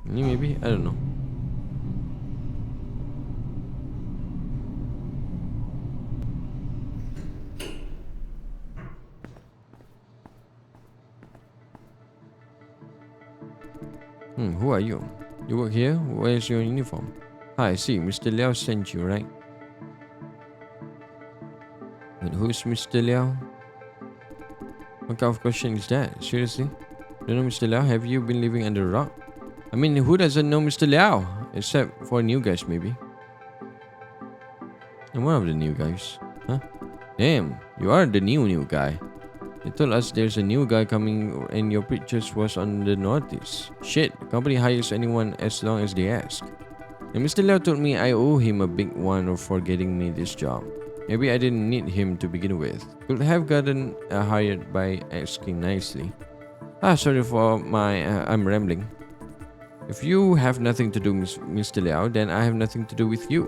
Maybe? I don't know. Who are you? You work here? Where's your uniform? Ah, I see. Mr. Liao sent you, right? But who's Mr. Liao? What kind of question is that? Seriously? You know Mr. Liao? Have you been living under a rock? I mean, who doesn't know Mr. Liao? Except for new guys, maybe. I'm one of the new guys. Huh? Damn, you are the new guy. They told us there's a new guy coming and your pictures was on the notice. Shit, the company hires anyone as long as they ask. And Mr. Liao told me I owe him a big one for getting me this job. Maybe I didn't need him to begin with. Could have gotten hired by asking nicely. Ah, sorry for my... I'm rambling. If you have nothing to do, Mr. Liao, then I have nothing to do with you.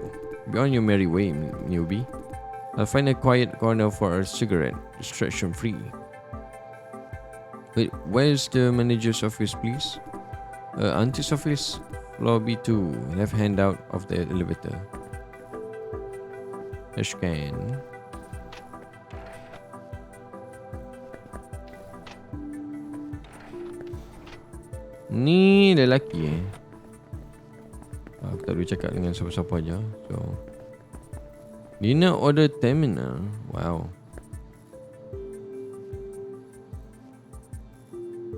Be on your merry way, newbie. I'll find a quiet corner for a cigarette, distraction-free. Wait, where's the manager's office, please? Auntie's office? Floor B2, left hand out of the elevator. Scan. Ni lelaki aku tak boleh cakap dengan siapa-siapa aja. So dinner order terminal. Wow.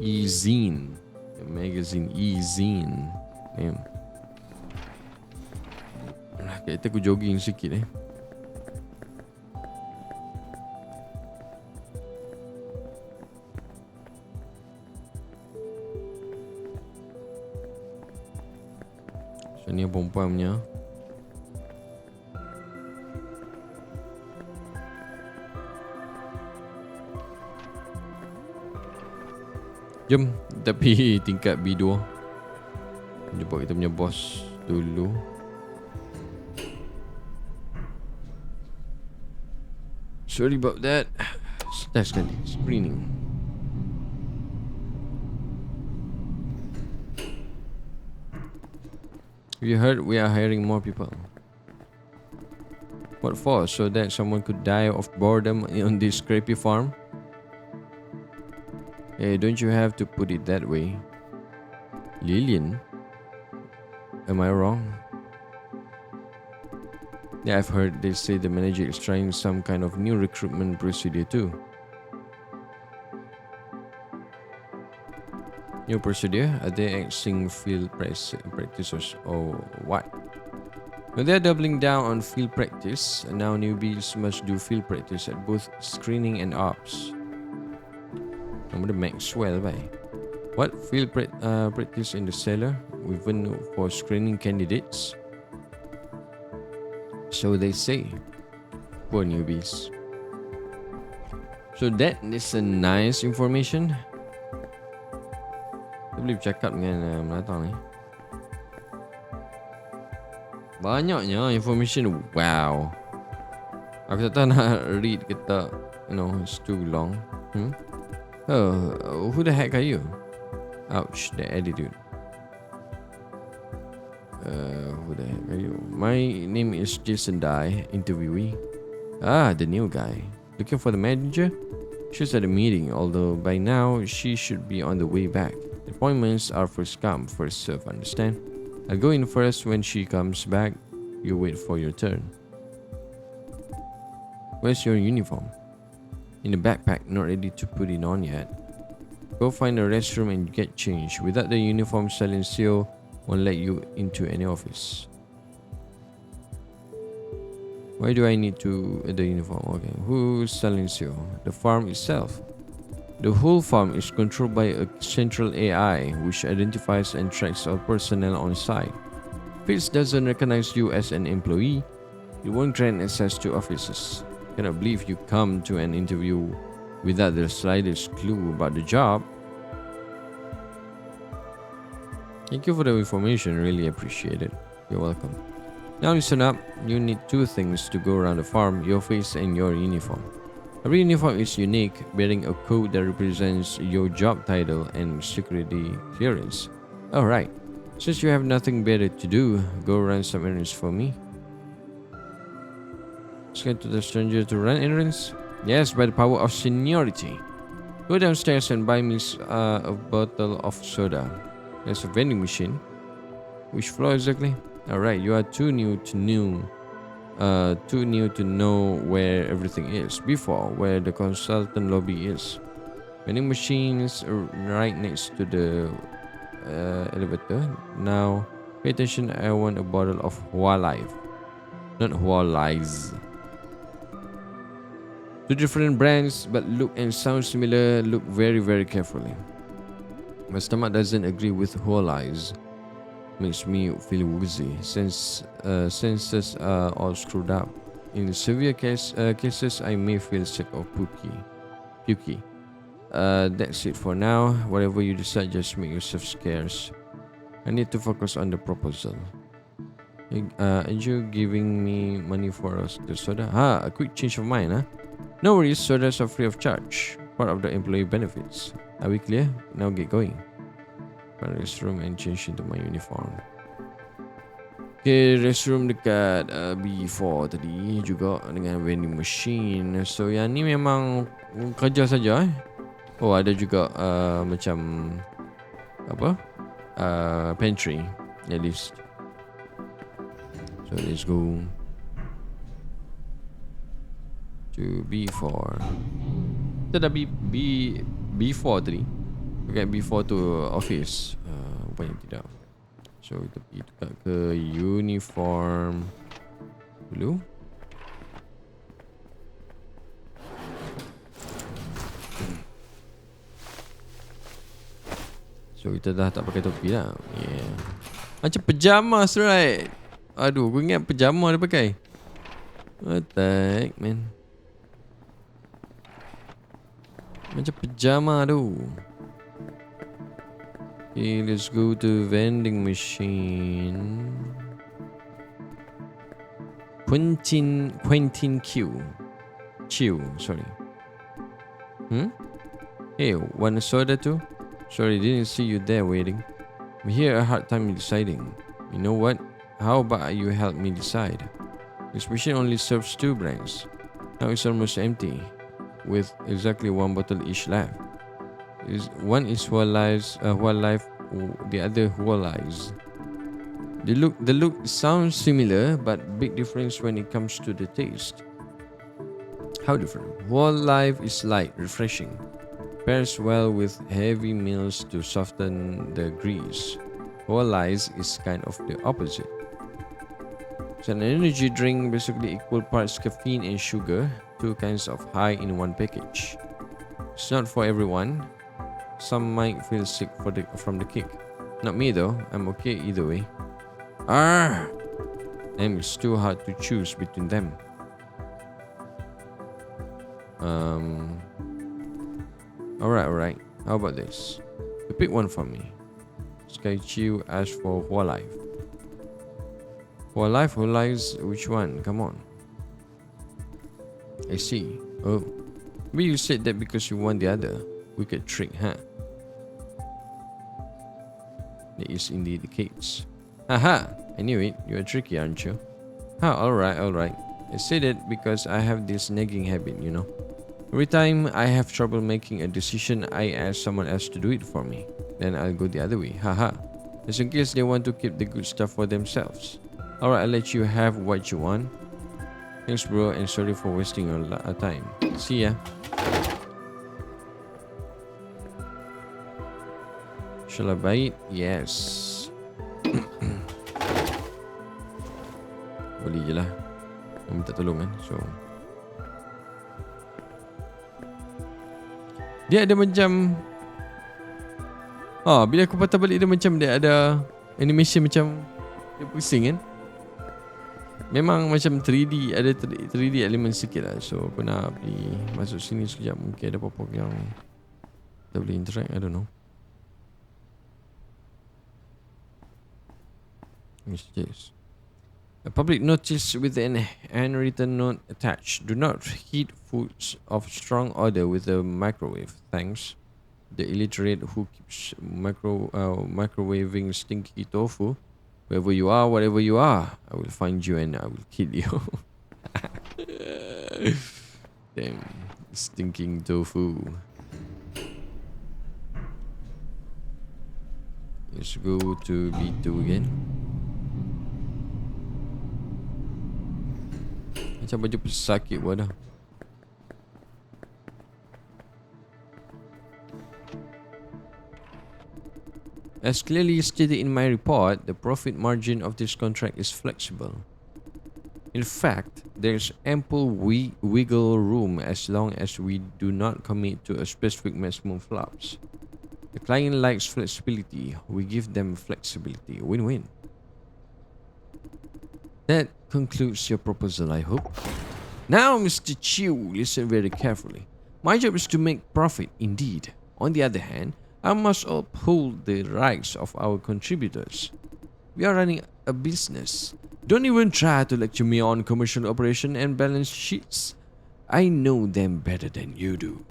E-Zine. The magazine E-Zine. Damn. Kata aku jogging sikit So ni perempuan punya. Jom kita pergi tingkat B2. Jumpa kita punya bos dulu. Sorry about that. Start sekali. Screening. Have you heard we are hiring more people? What for? So that someone could die of boredom on this crappy farm? Hey, don't you have to put it that way? Lillian? Am I wrong? Yeah, I've heard they say the manager is trying some kind of new recruitment procedure too. New procedure? Are they axing field practices or what? Well, they're doubling down on field practice, and now newbies must do field practice at both screening and ops. I'm gonna Maxwell, bye. What? Field practice in the cellar, even for screening candidates? So they say. Poor newbies. So that is a nice information. Saya boleh bercakap dengan Melantang ni. Banyaknya information. Wow. Aku tak tahu nak read ke tak. You know, it's too long. Oh, who the heck are you? Ouch, the attitude. Who the heck are you? My name is Jason Dye, interviewee. Ah, the new guy. Looking for the manager? She's at a meeting, although by now she should be on the way back. Appointments are first come, first serve, understand? I'll go in first. When she comes back, you wait for your turn. Where's your uniform? In the backpack, not ready to put it on yet. Go find a restroom and get changed. Without the uniform, Silencio won't let you into any office. Why do I need the uniform? Okay, who's Silencio? The farm itself. The whole farm is controlled by a central AI which identifies and tracks all personnel on site. If it doesn't recognize you as an employee, it won't grant access to offices. Cannot believe you come to an interview without the slightest clue about the job. Thank you for the information, really appreciate it. You're welcome. Now listen up, you need two things to go around the farm, your face and your uniform. Every uniform is unique, bearing a code that represents your job title and security clearance. Alright, Since you have nothing better to do, go run some errands for me. Send to the stranger to run errands? Yes, by the power of seniority. Go downstairs and buy me a bottle of soda. There's a vending machine. Which floor exactly? Alright, you are too new to know where everything is. Before, where the consultant lobby is. Vending machines are right next to the elevator. Now, pay attention. I want a bottle of Hua Life, not Hua Lies. Two different brands, but look and sound similar. Look very, very carefully. My stomach doesn't agree with Hua Lies. Makes me feel woozy. Senses are all screwed up. In severe cases, I may feel sick or pukey. That's it for now. Whatever you decide, just make yourself scarce. I need to focus on the proposal. Are you giving me money for the soda? A quick change of mind, huh? No worries, sodas are free of charge. Part of the employee benefits. Are we clear? Now get going. Find restroom and change into my uniform. Okay, restroom dekat B4 tadi juga dengan vending machine. So yang ni memang kerja saja. Oh, ada juga macam apa? Pantry at least. So let's go to B4. Kita dah B4 tadi. Okay, B4 to office. Rupanya tidak. So kita pergi dekat ke uniform dulu. So kita dah tak pakai topi lah. Yeah. Macam pajamas, right? Aduh, aku ingat pajama dia pakai. What the heck, man? Macam pajama tu. Okay, let's go to vending machine. Quentin Q, sorry. Hey, want a soda too? Sorry, didn't see you there waiting. I'm here a hard time deciding. You know what? How about you help me decide? This machine only serves 2 brands. Now it's almost empty, with exactly 1 bottle each left. One is Hua Life, the other Hua Lies. The look sounds similar, but big difference when it comes to the taste. How different? Hua Life is light, refreshing. Pairs well with heavy meals to soften the grease. Hua Lies is kind of the opposite. It's an energy drink, basically equal parts caffeine and sugar, 2 kinds of high in one package. It's not for everyone. Some might feel sick from the kick. Not me though, I'm okay either way. And it's too hard to choose between them. Alright. How about this? You pick one for me. Sky Chiu asked for Hua Life. Hua Life, Hua Lies, which one? Come on. I see. Oh. Maybe you said that because you want the other. Wicked trick, huh? That is indeed the case. Haha! I knew it. You are tricky, aren't you? Alright. I say that because I have this nagging habit, you know. Every time I have trouble making a decision, I ask someone else to do it for me. Then I'll go the other way. Haha. Just in case they want to keep the good stuff for themselves. Alright, I'll let you have what you want. Thanks, bro, and sorry for wasting your time. See ya. Shall I buy it? Yes. Boleh je lah. Dia minta tolong kan. So dia ada macam bila aku patah balik dia macam dia ada animation macam dia pusing kan. Memang macam 3D, ada 3D element sikit lah. So aku nak pergi masuk sini sekejap. Mungkin ada apa-apa yang kita boleh interact. I don't know. What's this? A public notice with an handwritten note attached. Do not heat foods of strong odor with a microwave. Thanks. The illiterate who keeps microwaving stinky tofu. Wherever you are, whatever you are, I will find you and I will kill you. Damn, stinking tofu. Let's go to B2 again. Macam baju pesakit pun dah. As clearly stated in my report, the profit margin of this contract is flexible. In fact, there's ample wiggle room as long as we do not commit to a specific maximum flops. The client likes flexibility, we give them flexibility. Win-win. That concludes your proposal, I hope. Now, Mr. Chiu, listen very carefully. My job is to make profit, indeed. On the other hand, I must uphold the rights of our contributors. We are running a business. Don't even try to lecture me on commercial operation and balance sheets. I know them better than you do.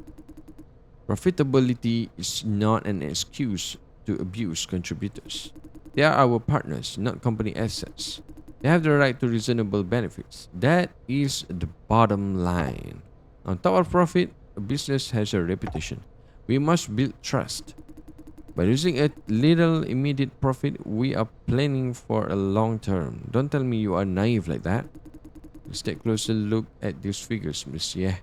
Profitability is not an excuse to abuse contributors. They are our partners, not company assets. They have the right to reasonable benefits. That is the bottom line. On top of profit, a business has a reputation. We must build trust. By losing a little immediate profit, we are planning for a long term. Don't tell me you are naive like that. Let's take a closer look at these figures, monsieur.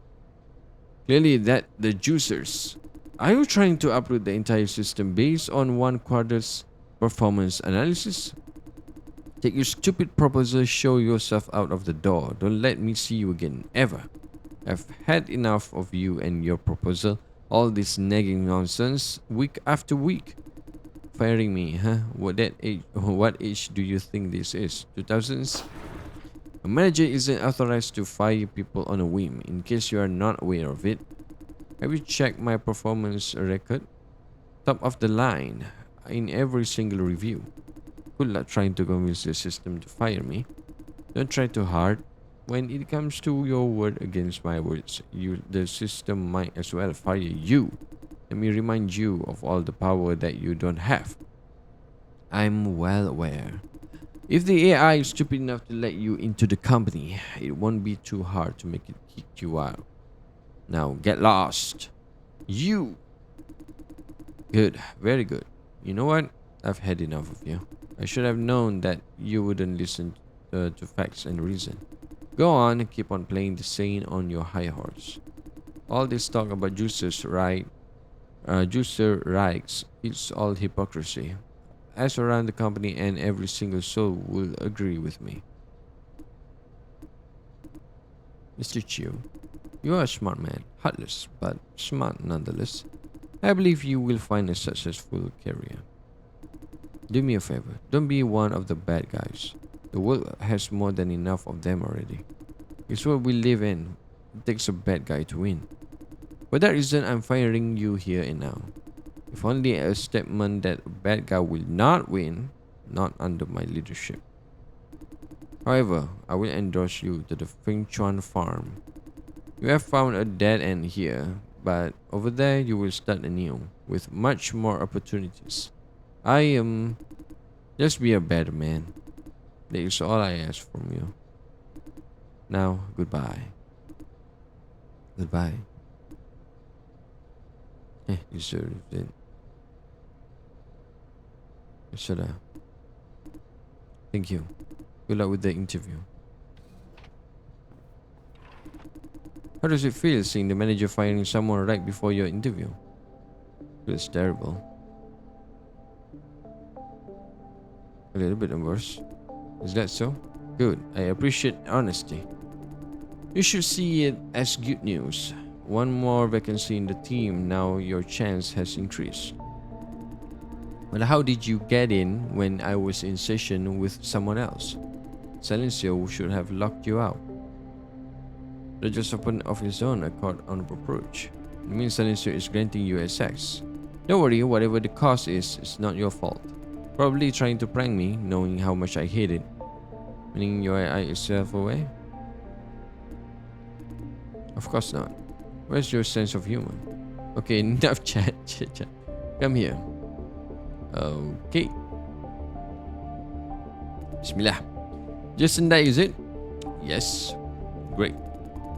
Clearly that the juicers. Are you trying to uproot the entire system based on one quarter's performance analysis? Take your stupid proposal, show yourself out of the door. Don't let me see you again, ever. I've had enough of you and your proposal. All this nagging nonsense, week after week. Firing me, huh? What age do you think this is? 2000s? A manager isn't authorized to fire people on a whim, in case you are not aware of it. Have you checked my performance record? Top of the line in every single review. Good luck trying to convince the system to fire me. Don't try too hard. When it comes to your word against my words, the system might as well fire you. Let me remind you of all the power that you don't have. I'm well aware. If the AI is stupid enough to let you into the company, it won't be too hard to make it kick you out. Now get lost. You. Good, very good. You know what? I've had enough of you. I should have known that you wouldn't listen to facts and reason. Go on and keep on playing the scene on your high horse. All this talk about juicer rights, it's all hypocrisy. As around the company and every single soul will agree with me. Mr. Chiu, you are a smart man, heartless, but smart nonetheless. I believe you will find a successful career. Do me a favor, don't be one of the bad guys. The world has more than enough of them already. It's what we live in. It takes a bad guy to win. For that reason, I'm firing you here and now. If only a statement that a bad guy will not win, not under my leadership. However, I will endorse you to the Feng Chuan farm. You have found a dead end here, but over there you will start anew, with much more opportunities. I am... just be a better man. That is all I ask from you. Now, goodbye. Goodbye. You deserved it. Should I? Thank you. Good luck with the interview. How does it feel seeing the manager firing someone right before your interview? Feels terrible. A little bit worse. Is that so? Good. I appreciate honesty. You should see it as good news. One more vacancy in the team, now your chance has increased. But how did you get in when I was in session with someone else? Silencio should have locked you out. That just opened of his own accord on approach. It means Silencio is granting you access. Don't worry, whatever the cost is, it's not your fault. Probably trying to prank me, knowing how much I hate it. Meaning your AI itself away? Of course not. Where's your sense of humor? Okay, enough chat. Chat, chat. Come here. Okay. Bismillah. Just in that, is it? Yes. Great.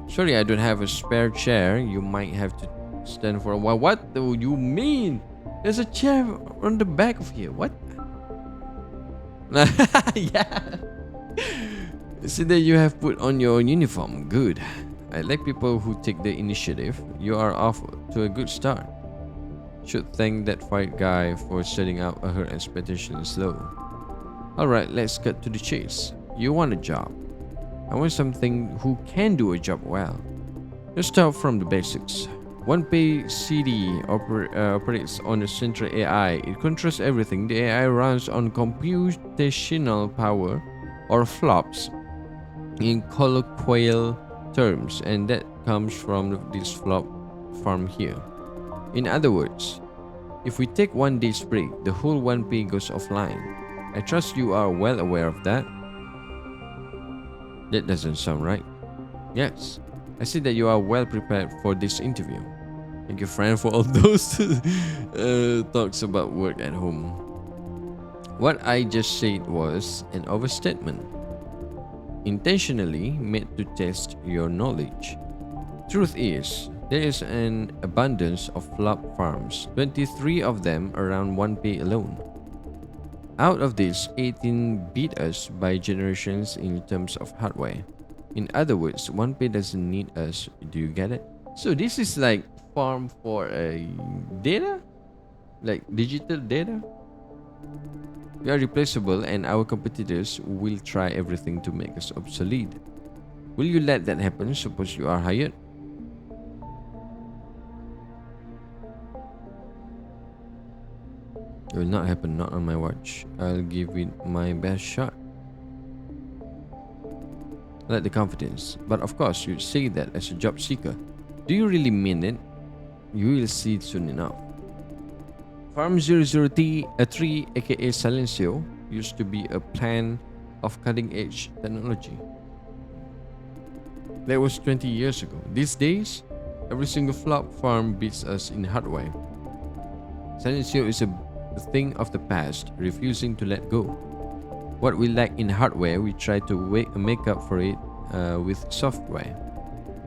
Sorry, I don't have a spare chair. You might have to stand for a while. What do you mean? There's a chair on the back of here. What? Yeah. See that you have put on your uniform. Good. I like people who take the initiative. You are off to a good start. Should thank that fight guy for setting up her expectations low. Alright, let's get to the chase. You want a job. I want something who can do a job well. Let's start from the basics. OnePay CD operates on a central AI. It controls everything. The AI runs on computational power, or flops, in colloquial terms, and that comes from this flop farm here. In other words, if we take one day's break, the whole OnePay goes offline. I trust you are well aware of that. That doesn't sound right. Yes, I see that you are well prepared for this interview. Thank you, friend, for all those talks about work at home. What I just said was an overstatement, intentionally made to test your knowledge. Truth is, there is an abundance of flop farms, 23 of them around OnePay alone. Out of these, 18 beat us by generations in terms of hardware. In other words, OnePay doesn't need us. Do you get it? So this is like farm for data, like digital data. We are replaceable, and our competitors will try everything to make us obsolete. Will you let that happen? Suppose you are hired. It will not happen, not on my watch. I'll give it my best shot. I like the confidence. But of course, you say that as a job seeker. Do you really mean it? You will see it soon enough. Farm 003, aka Silencio, used to be a plan of cutting-edge technology. That was 20 years ago. These days, every single flop farm beats us in hardware. Silencio is a thing of the past, refusing to let go. What we lack in hardware, we try to make up for it with software.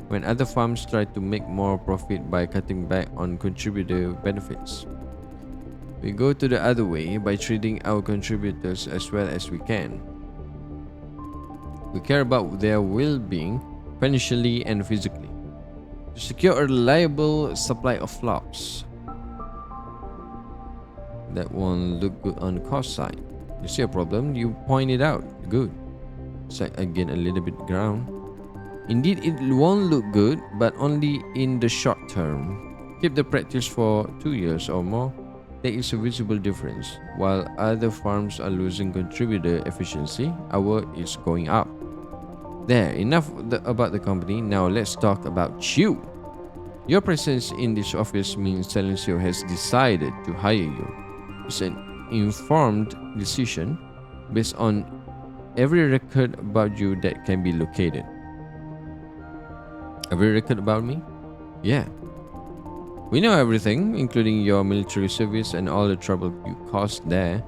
When other farms try to make more profit by cutting back on contributor benefits, we go to the other way by treating our contributors as well as we can. We care about their well-being, financially and physically, to secure a reliable supply of flops. That won't look good on the cost side. You see a problem, you point it out. Good. So I gain a little bit ground. Indeed, it won't look good, but only in the short term. Keep the practice for 2 years or more. There is a visible difference. While other farms are losing contributor efficiency, our is going up. There, enough about the company. Now let's talk about you. Your presence in this office means Silencio has decided to hire you. It's an informed decision based on every record about you that can be located. Every record about me? Yeah. We know everything, including your military service and all the trouble you caused there.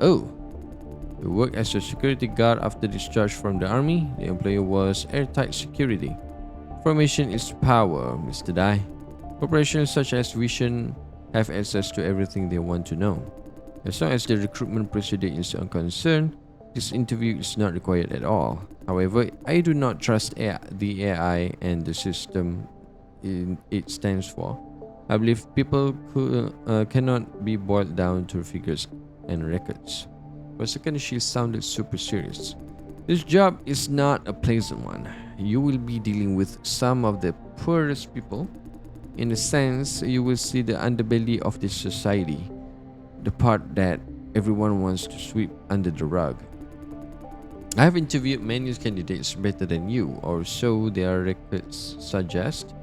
Oh, you worked as a security guard after discharge from the army. The employer was Airtight Security. Information is power, Mr. Dai. Corporations such as Vision have access to everything they want to know. As long as the recruitment procedure is concerned, this interview is not required at all. However, I do not trust the AI and the system it stands for. I believe people cannot be boiled down to figures and records. For a second, she sounded super serious. This job is not a pleasant one. You will be dealing with some of the poorest people. In a sense, you will see the underbelly of this society, the part that everyone wants to sweep under the rug. I have interviewed many candidates better than you, or so their records suggest.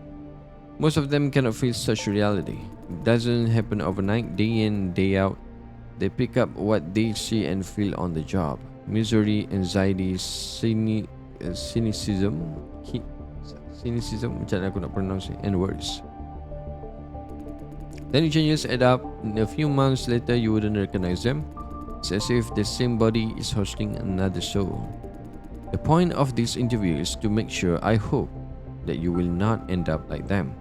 Most of them cannot face such reality. It doesn't happen overnight, day in, day out. They pick up what they see and feel on the job. Misery, anxiety, cynicism, macam mana aku nak pronounce it, and worse. Then the changes add up. In a few months later, you wouldn't recognize them. It's as if the same body is hosting another show. The point of this interview is to make sure, I hope, that you will not end up like them.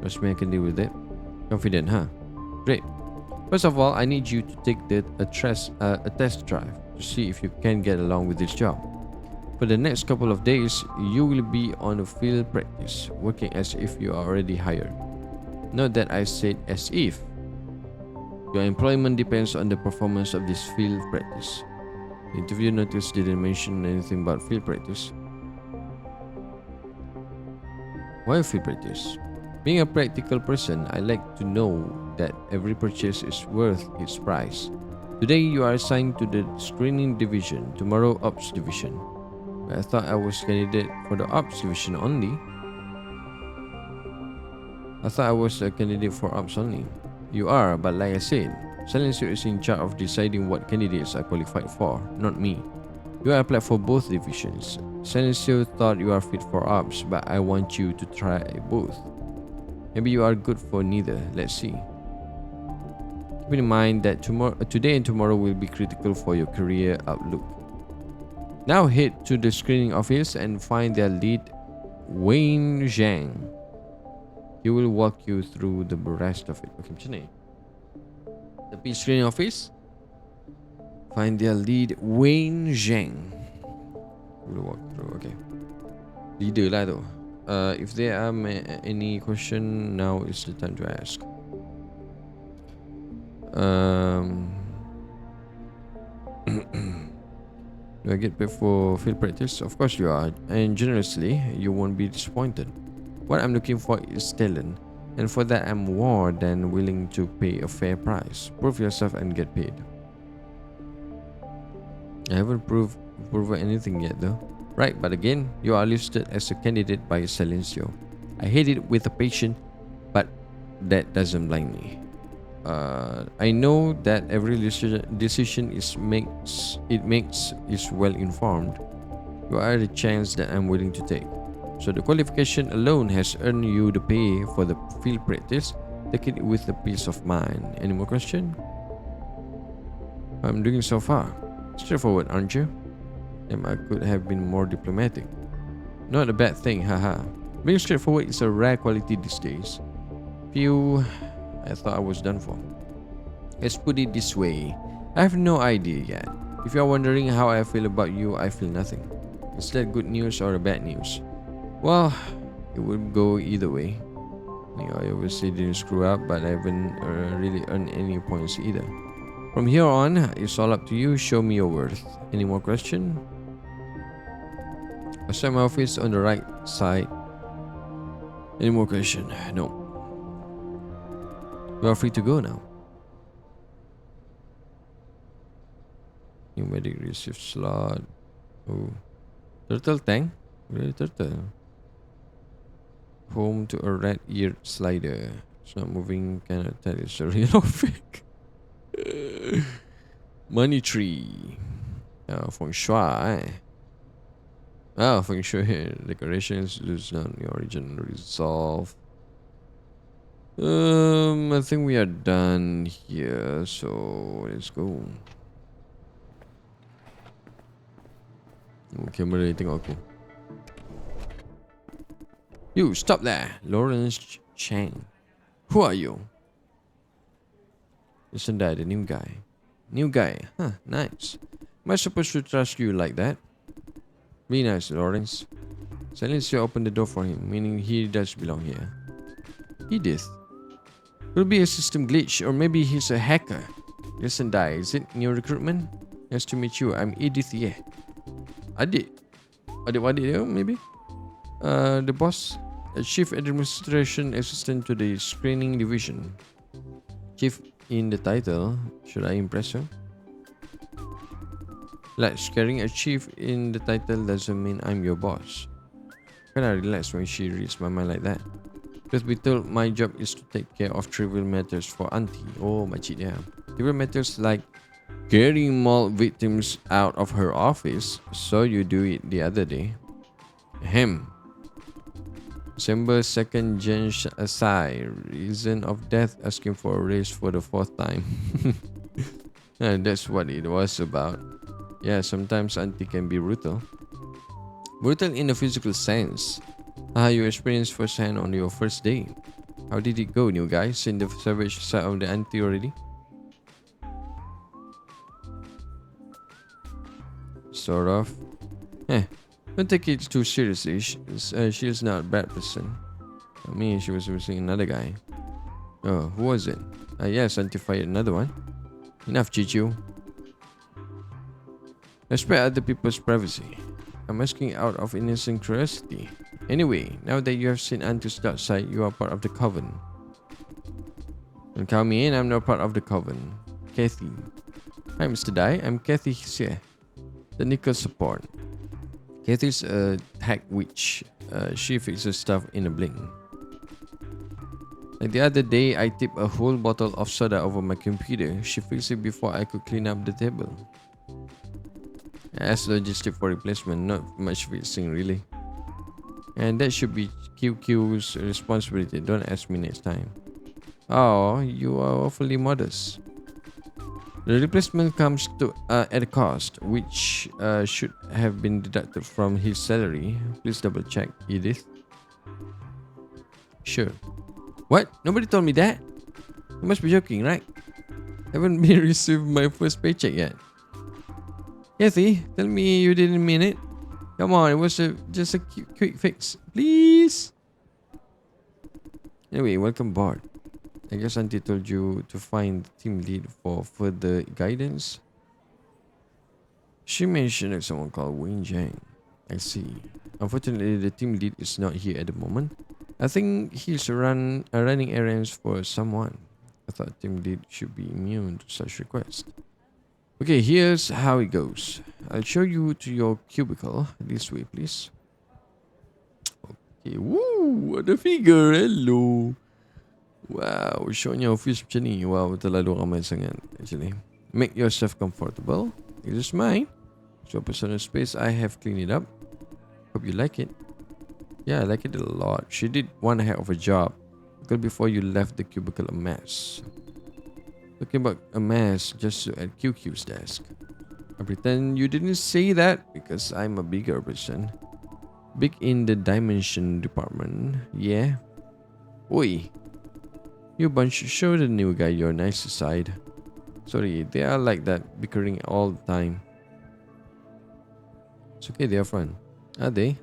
Trust me, I can deal with it. Confident, huh? Great. First of all, I need you to take a test drive to see if you can get along with this job. For the next couple of days, you will be on a field practice, working as if you are already hired. Note that I said as if. Your employment depends on the performance of this field practice. The interview notice didn't mention anything about field practice. Why field practice? Being a practical person, I like to know that every purchase is worth its price. Today you are assigned to the screening division, tomorrow ops division. But I thought I was candidate for the ops division only. I thought I was a candidate for ops only. You are, but like I said, Silencio is in charge of deciding what candidates are qualified for, not me. You are applied for both divisions. Silencio thought you are fit for ops, but I want you to try both. Maybe you are good for neither. Let's see. Keep in mind that today and tomorrow will be critical for your career outlook. Now head to the screening office and find their lead, Wayne Zhang. He will walk you through the rest of it. Okay, macam ni. The screening office. Find their lead, Wayne Zhang. We'll walk through. Okay. Leader lah tu. If there are any question, now is the time to ask. Do I get paid for field practice? Of course you are, and generously, you won't be disappointed. What I'm looking for is talent, and for that I'm more than willing to pay a fair price. Prove yourself and get paid. I haven't proven anything yet though. Right, but again, you are listed as a candidate by Silencio. I hate it with a passion, but that doesn't blind me. I know that every decision is well informed. You are the chance that I'm willing to take. So the qualification alone has earned you the pay for the field practice. Take it with a peace of mind. Any more question? I'm doing so far. Straightforward, aren't you? I could have been more diplomatic. Not a bad thing, haha. Being straightforward is a rare quality these days. Phew, I thought I was done for. Let's put it this way. I have no idea yet. If you are wondering how I feel about you, I feel nothing. Is that good news or bad news? Well, it would go either way. I obviously didn't screw up, but I haven't really earned any points either. From here on, it's all up to you. Show me your worth. Any more question? Outside my office on the right side. Any more question? No. You are free to go now. New medic receive slot. Oh. Turtle tank? Really turtle? Home to a red-eared slider. It's not moving, cannot tell it's a real or fake. Money tree. Feng Shui. Feng Shui. Decorations lose on your original resolve. I think we are done here, so let's go. Camera tengok aku. You, stop there. Lawrence Chang. Who are you? Isn't that the new guy? New guy. Huh, nice. Am I supposed to trust you like that? Be nice, Lawrence. Silencio opened the door for him, meaning he does belong here. Edith. Could be a system glitch, or maybe he's a hacker. Listen, Dai, is it new recruitment? Nice to meet you. I'm Edith Ye. Adik dia, maybe? The boss, Chief Administration Assistant to the Screening Division. Chief in the title. Should I impress her? Like, carrying a chief in the title doesn't mean I'm your boss. Kinda relax when she reads my mind like that. Truth be told, my job is to take care of trivial matters for Auntie. Oh, makcik dia. Trivial matters like carrying mold victims out of her office. So you do it the other day. Ahem. December 2nd, Jen Asai. Reason of death, asking for a raise for the fourth time. And that's what it was about. Yeah, sometimes auntie can be brutal. Brutal in a physical sense. You experienced firsthand on your first day. How did it go, new guy? Seen the savage side of the auntie already? Sort of. Don't take it too seriously. She's not a bad person. I mean, she was missing another guy. Oh, who was it? Yes, auntie fired another one. Enough, Chichu. Respect other people's privacy. I'm asking out of innocent curiosity. Anyway, now that you have seen Auntie's dark side, you are part of the coven. Don't count me in, I'm not part of the coven. Kathy. Hi, Mr. Dai. I'm Kathy Xie, the nickel support. Kathy's a tech witch. She fixes stuff in a blink. Like the other day, I tipped a whole bottle of soda over my computer. She fixed it before I could clean up the table. As logistic for replacement, not much fixing really. And that should be QQ's responsibility. Don't ask me next time. Oh, you are awfully modest. The replacement comes to at a cost, which should have been deducted from his salary. Please double check, Edith. Sure. What? Nobody told me that? You must be joking, right? Haven't been received my first paycheck yet. Kathy, tell me you didn't mean it. Come on, it was just a quick fix. Please. Anyway, welcome aboard. I guess Auntie told you to find the team lead for further guidance. She mentioned that someone called Wayne Zhang. I see. Unfortunately, the team lead is not here at the moment. I think he's running errands for someone. I thought team lead should be immune to such requests. Okay, here's how it goes. I'll show you to your cubicle. This way, please. Okay, woo! Ada figure. Hello. Wow, shownya office macam ni. Wow, terlalu ramai sangat actually. Make yourself comfortable. It is mine. So personal space, I have cleaned it up. Hope you like it. Yeah, I like it a lot. She did one heck of a job. Because before you left the cubicle a mess. Talking about a mess just at QQ's desk. I pretend you didn't say that because I'm a bigger person. Big in the dimension department. Yeah. Oi. You bunch, show the new guy your nicer side. Sorry, they are like that, bickering all the time. It's okay, they are fun. Are they?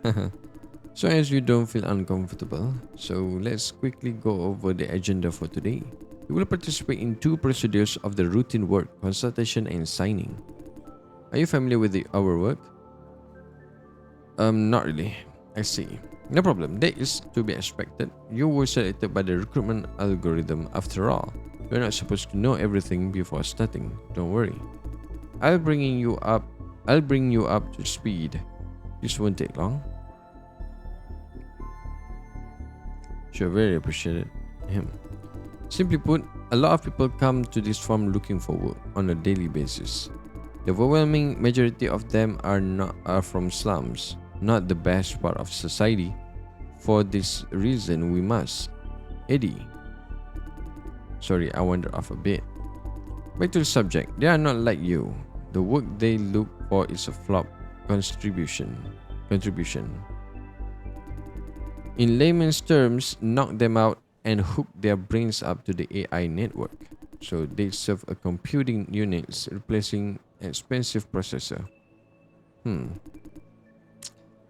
So as you don't feel uncomfortable, so let's quickly go over the agenda for today. You will participate in 2 procedures of the routine work, consultation and signing. Are you familiar with our work? Not really. I see. No problem. That is to be expected. You were selected by the recruitment algorithm after all. You're not supposed to know everything before starting. Don't worry. I'll bring you up to speed. This won't take long. Sure, very appreciated. Simply put, a lot of people come to this farm looking for work on a daily basis. The overwhelming majority of them are from slums, not the best part of society. For this reason, we must. Eddie. Sorry, I wandered off a bit. Back to the subject. They are not like you. The work they look for is a flop contribution. In layman's terms, knock them out and hook their brains up to the AI network. So they serve a computing unit replacing an expensive processor.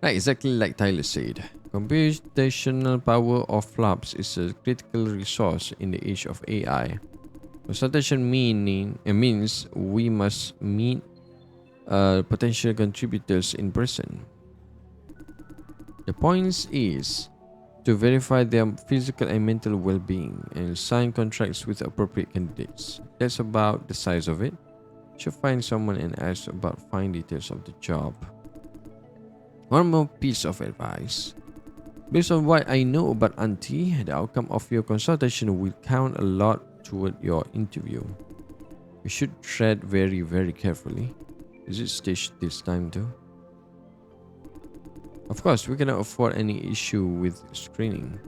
Right, exactly like Tyler said. Computational power of flops is a critical resource in the age of AI. Consultation means we must meet potential contributors in person. The point is to verify their physical and mental well-being and sign contracts with appropriate candidates. That's about the size of it. You should find someone and ask about fine details of the job. One more piece of advice. Based on what I know about Auntie, the outcome of your consultation will count a lot toward your interview. You should tread very, very carefully. Is it staged this time too? Of course, we cannot afford any issue with screening.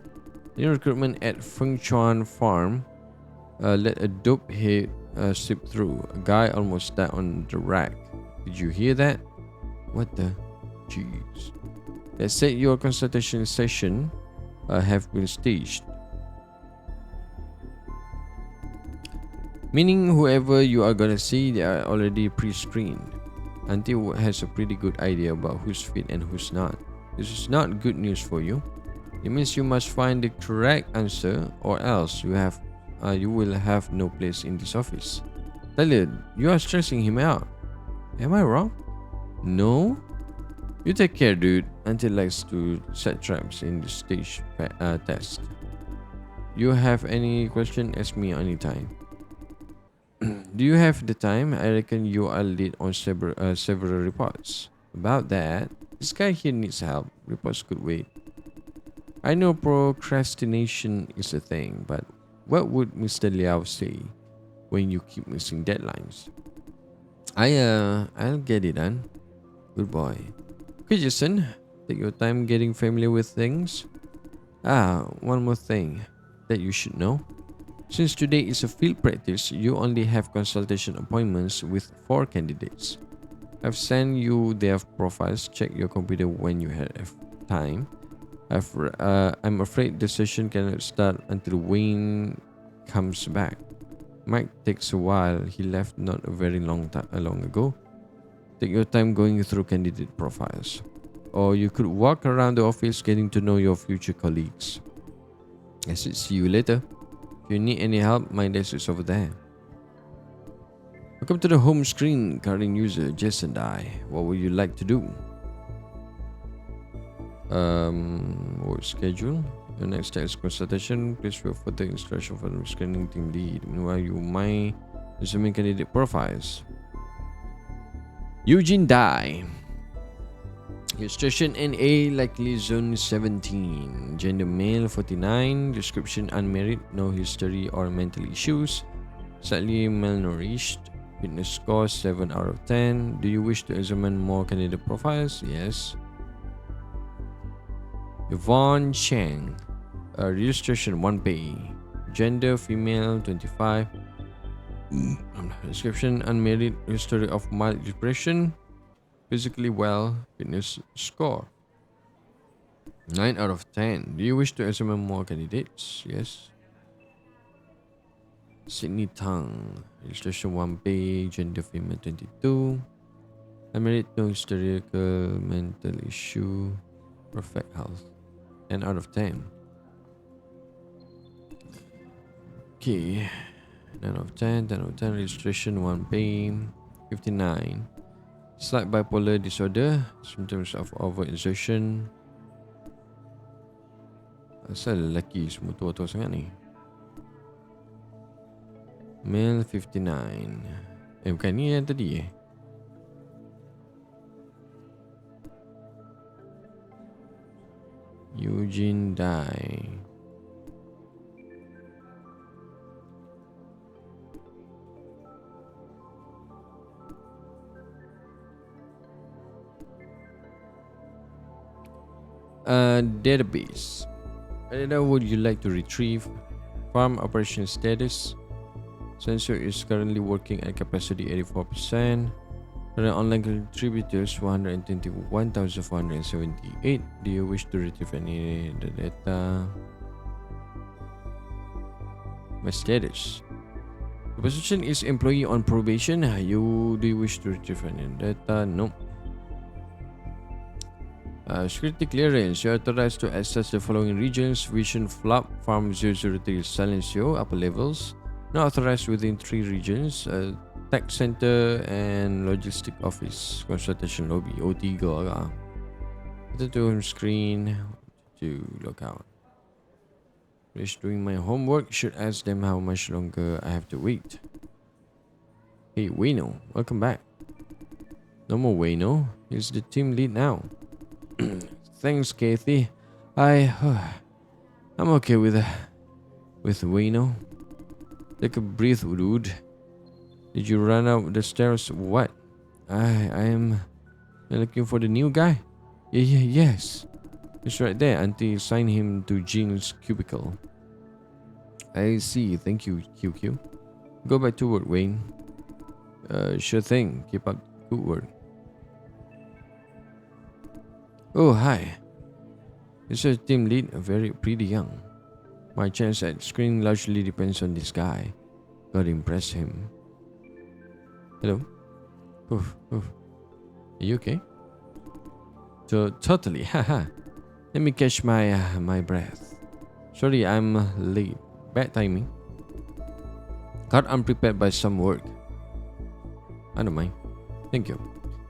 New recruitment at Feng Chuan Farm. Let a dope head slip through. A guy almost died on the rack. Did you hear that? What the? Jeez. They said your consultation session have been staged. Meaning whoever you are gonna see, they are already pre-screened. Auntie has a pretty good idea about who's fit and who's not. This is not good news for you. It means you must find the correct answer, or else you will have no place in this office. Talia, you are stressing him out. Am I wrong? No? You take care, dude. Auntie likes to set traps in the stage test. You have any question, ask me anytime. Do you have the time? I reckon you are late on several reports. About that, this guy here needs help. Reports could wait. I know procrastination is a thing, but what would Mr. Liao say when you keep missing deadlines? I'll get it done. Good boy. Okay, Jason, take your time getting familiar with things. One more thing that you should know. Since today is a field practice, you only have consultation appointments with 4 candidates. I've sent you their profiles. Check your computer when you have time. I'm afraid the session cannot start until Wayne comes back. Mike takes a while. He left not a very long ago. Take your time going through candidate profiles. Or you could walk around the office getting to know your future colleagues. I should see you later. If you need any help, my desk is over there. Welcome to the home screen, current user Jess and I. What would you like to do? Work schedule. The next step is consultation. Please wait for the instruction from the screening team lead. Meanwhile, you might examine candidate profiles. Eugene Dai. Registration NA likely zone 17. Gender male 49. Description unmarried. No history or mental issues. Slightly malnourished. Fitness score 7 out of 10. Do you wish to examine more candidate profiles? Yes. Yvonne Cheng. Registration 1 pay. Gender female 25. Description unmarried. History of mild depression. Physically well. Fitness score 9 out of 10. Do you wish to examine more candidates? Yes. Sydney Tang. Registration 1 pay. Gender female 22. Unmarried. No historical mental issue. Perfect health 10 out of 10. Okay. 9 out of 10. 10 out of 10. Registration 1 pay. 59. Slight bipolar disorder. Symptoms of overexertion. Asal lelaki semua tua-tua sangat ni. Male 59. Bukan ni yang tadi Eugene Dai. Database. What data would you like to retrieve? Farm operation status. Sensor is currently working at capacity 84%. Current online contributors 121,478. Do you wish to retrieve any data? My status. The position is employee on probation. Do you wish to retrieve any data? No. Security clearance. You are authorized to access the following regions: Vision Flop, Farm 003 Silencio, upper levels. Not authorized within 3 regions: Tech Center and Logistic Office. Consultation Lobby. O3 agak. Enter to home screen to log out. Finish doing my homework. Should ask them how much longer I have to wait. Hey Wayno, welcome back. No more Wayno. He's the team lead now. Thanks, Kathy. I'm okay with Wayno. Take a breath, dude. Did you run up the stairs? What? I am looking for the new guy. Yes. It's right there. Auntie signed him to Jean's cubicle. I see. Thank you, QQ. Go back to work, Wayne. Sure thing. Keep up good work. Oh, hi. This is team lead, very pretty young. My chance at screening largely depends on this guy. Gotta impress him. Hello? Oof, oof. Are you okay? Totally, haha. Let me catch my breath. Sorry, I'm late. Bad timing. Got unprepared by some work. I don't mind. Thank you.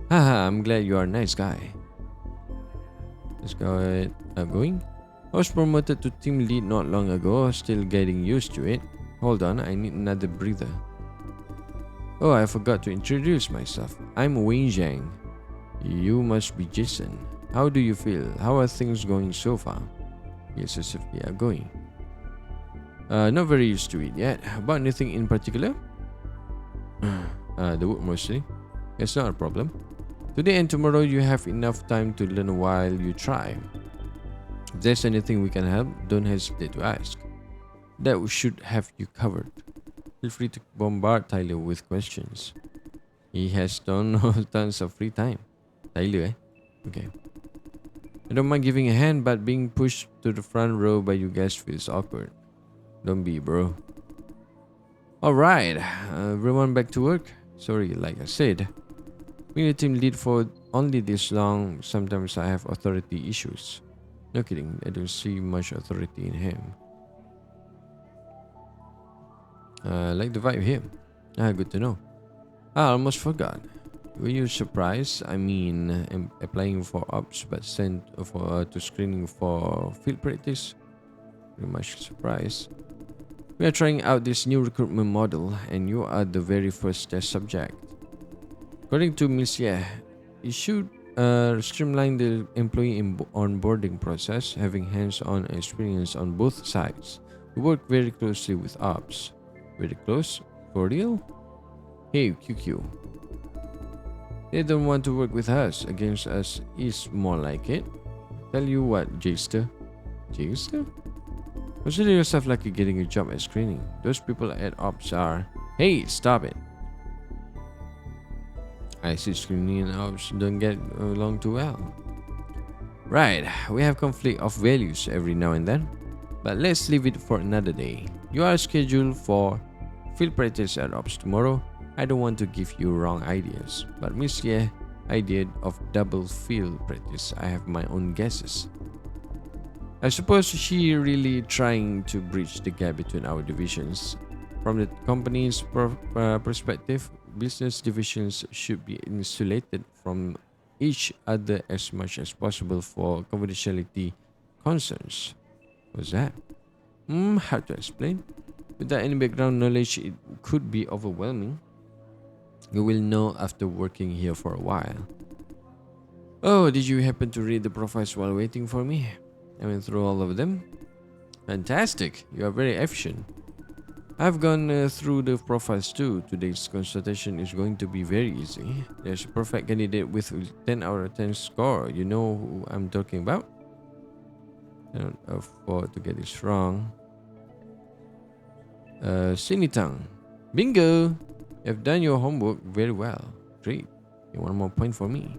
Haha, I'm glad you are a nice guy. Let's go ahead. Going? I was promoted to team lead not long ago, still getting used to it. Hold on, I need another breather. Oh, I forgot to introduce myself. I'm Wayne Zhang. You must be Jason. How do you feel? How are things going so far? Yes, as if they are going. Not very used to it yet. About anything in particular? The work mostly. It's not a problem. Today and tomorrow you have enough time to learn while you try. If there's anything we can help, don't hesitate to ask. That should have you covered. Feel free to bombard Tyler with questions. He has tons of free time. Tyler, eh? Okay. I don't mind giving a hand, but being pushed to the front row by you guys feels awkward. Don't be, bro. Alright, everyone back to work. Sorry, like I said, being a team lead for only this long, sometimes I have authority issues. No kidding, I don't see much authority in him. I like the vibe here. Good to know. I almost forgot. Were you surprised? I mean, applying for ops but sent to screening for field practice? Pretty much surprised. We are trying out this new recruitment model and you are the very first test subject. According to Miss Ye, it should streamline the employee onboarding process, having hands-on experience on both sides. We work very closely with ops. Very close? For real? Hey, QQ. They don't want to work with us. Against us is more like it. Tell you what, Jester. Jester? Consider yourself like you're getting a job at screening. Those people at ops are... Hey, stop it. I see screening and ops don't get along too well. Right, we have conflict of values every now and then. But let's leave it for another day. You are scheduled for field practice at ops tomorrow. I don't want to give you wrong ideas, but Miss Ye idea of double field practice, I have my own guesses. I suppose she really trying to bridge the gap between our divisions. From the company's perspective, business divisions should be insulated from each other as much as possible for confidentiality concerns. What's that? Hard to explain. Without any background knowledge, it could be overwhelming. You will know after working here for a while. Oh, did you happen to read the profiles while waiting for me? I went through all of them. Fantastic, you are very efficient. I've gone through the profiles too. Today's consultation is going to be very easy. There's a perfect candidate with 10 out of 10 score. You know who I'm talking about? I don't afford to get this wrong. Sinitang. Bingo! You've done your homework very well. Great. Okay, one more point for me.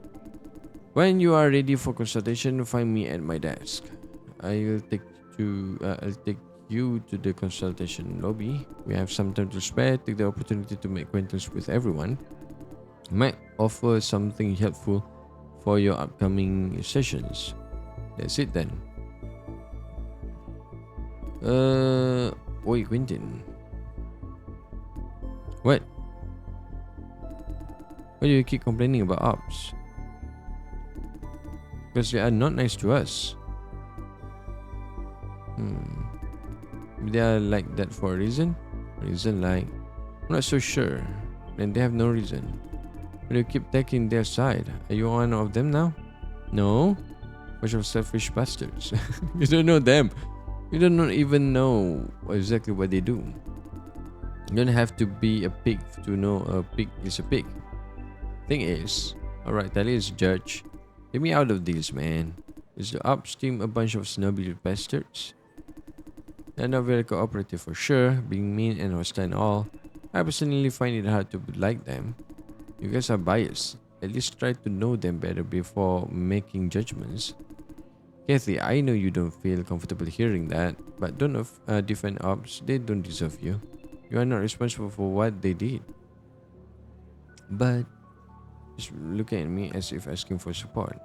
When you are ready for consultation, find me at my desk. I'll take you to the consultation lobby. We have some time to spare. Take the opportunity to make acquaintance with everyone. Might offer something helpful for your upcoming sessions. That's it then. Oi, Quentin. What? Why do you keep complaining about ops? Because they are not nice to us. They are like that for a reason? Reason like... I'm not so sure. And they have no reason. But you keep taking their side. Are you one of them now? No? Bunch of selfish bastards. You don't know them. You don't even know exactly what they do. You don't have to be a pig to know a pig is a pig. Thing is, alright, Tali is a judge. Get me out of this, man. Is the ops team a bunch of snobby bastards? They're not very cooperative for sure, being mean and hostile and all. I personally find it hard to like them. You guys are biased. At least try to know them better before making judgments. Kathy, I know you don't feel comfortable hearing that, but don't defend ops. They don't deserve you. You are not responsible for what they did. But just looking at me as if asking for support.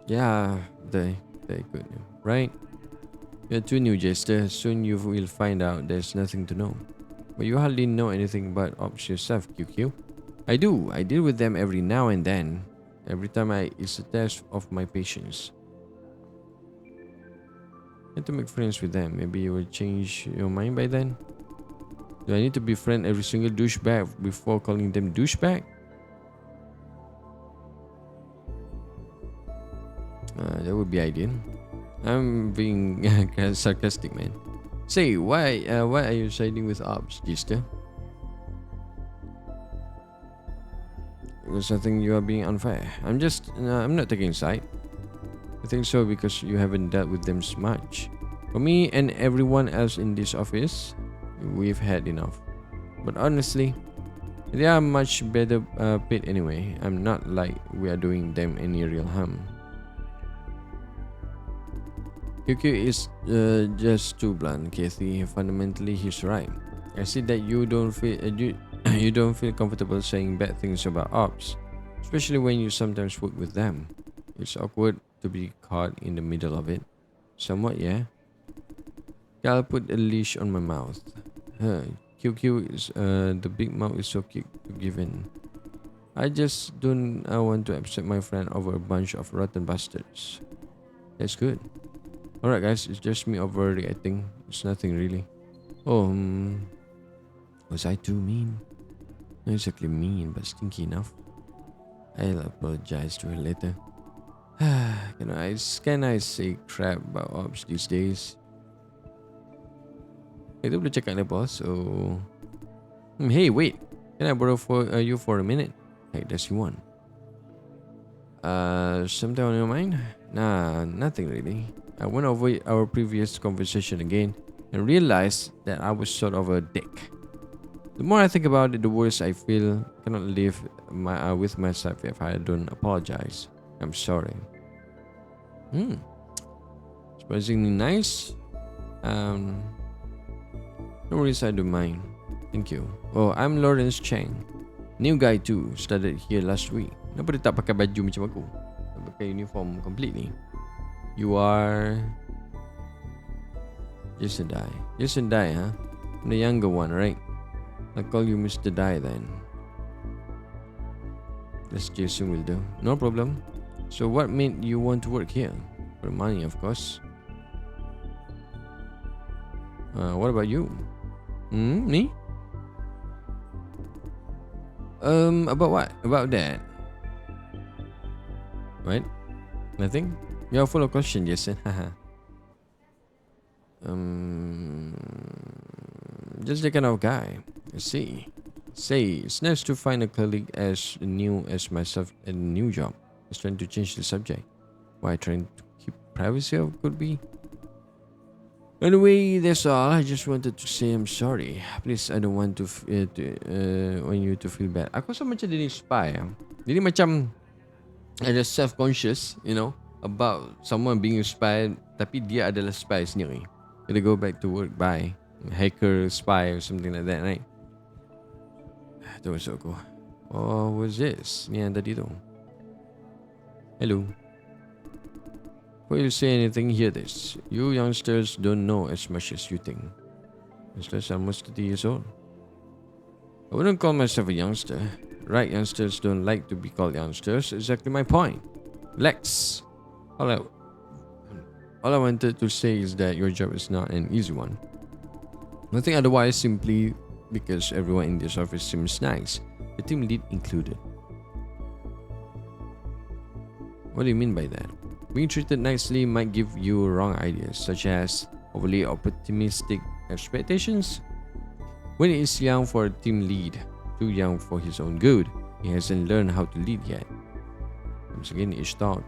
Yeah, they could, right? You're too new, Jester. Soon you will find out there's nothing to know. But you hardly know anything about ops yourself, QQ. I do. I deal with them every now and then. Every time it's a test of my patience. I have to make friends with them. Maybe you will change your mind by then. Do I need to befriend every single douchebag before calling them douchebag? That would be ideal. I'm being sarcastic, man. Say, why are you siding with ops, Gister? Because I think you are being unfair. I'm not taking side. I think so because you haven't dealt with them much. For me and everyone else in this office, we've had enough. But honestly, they are much better paid anyway. I'm not like we are doing them any real harm. QQ is just too blunt, Kathy. Fundamentally, he's right. I see that you don't feel you don't feel comfortable saying bad things about ops, especially when you sometimes work with them. It's awkward to be caught in the middle of it. Somewhat, yeah. I'll put a leash on my mouth. QQ is the big mouth is so quick to give in. I just don't want to upset my friend over a bunch of rotten bastards. That's good. Alright guys, it's just me overreacting. It's nothing really. Oh, was I too mean? Not exactly mean, but stinky enough. I'll apologize to her later. Can I say crap about ops these days? Kita boleh cakap ni boss. So, hey, wait. Can I borrow you for a minute? Hey, does you want? Something on your mind? Nah, nothing really. I went over our previous conversation again and realized that I was sort of a dick. The more I think about it, the worse I feel. I cannot live with myself if I don't apologize. I'm sorry. Surprisingly nice. No worries, I don't mind. Thank you. Oh, I'm Lawrence Cheng. New guy too. Started here last week. Kenapa dia tak pakai baju macam aku? Tak pakai uniform completely. You are Jason Dai. Jason Dai, huh? I'm the younger one, right? I'll call you Mr. Dai then. That's Jason will do. No problem. So what made you want to work here? For money, of course. What about you? Me? About what? About that? What? Nothing? You're full of questions, Jason. Just the kind of guy. I see. Say, it's nice to find a colleague as new as myself at a new job. Just trying to change the subject. Why, trying to keep privacy of could be? Anyway, that's all. I just wanted to say I'm sorry. Please, I don't want want you to feel bad. Aku rasa macam dia ni spy. Jadi macam ada self-conscious, you know, about someone being a spy, tapi dia adalah spy sendiri. Gonna go back to work, bye. Hacker, spy or something like that, right? Itu masuk aku. Oh, what's this? Ni yang tadi tu. Hello. Before you say anything, hear this. You youngsters don't know as much as you think. Youngsters are almost 30 years old. I wouldn't call myself a youngster. Right, youngsters don't like to be called youngsters. Exactly my point. Lex. All I wanted to say is that your job is not an easy one. Nothing otherwise, simply because everyone in this office seems nice, the team lead included. What do you mean by that? Being treated nicely might give you wrong ideas, such as overly optimistic expectations. When it is young for a team lead, too young for his own good. He hasn't learned how to lead yet. Once again, Ishtar.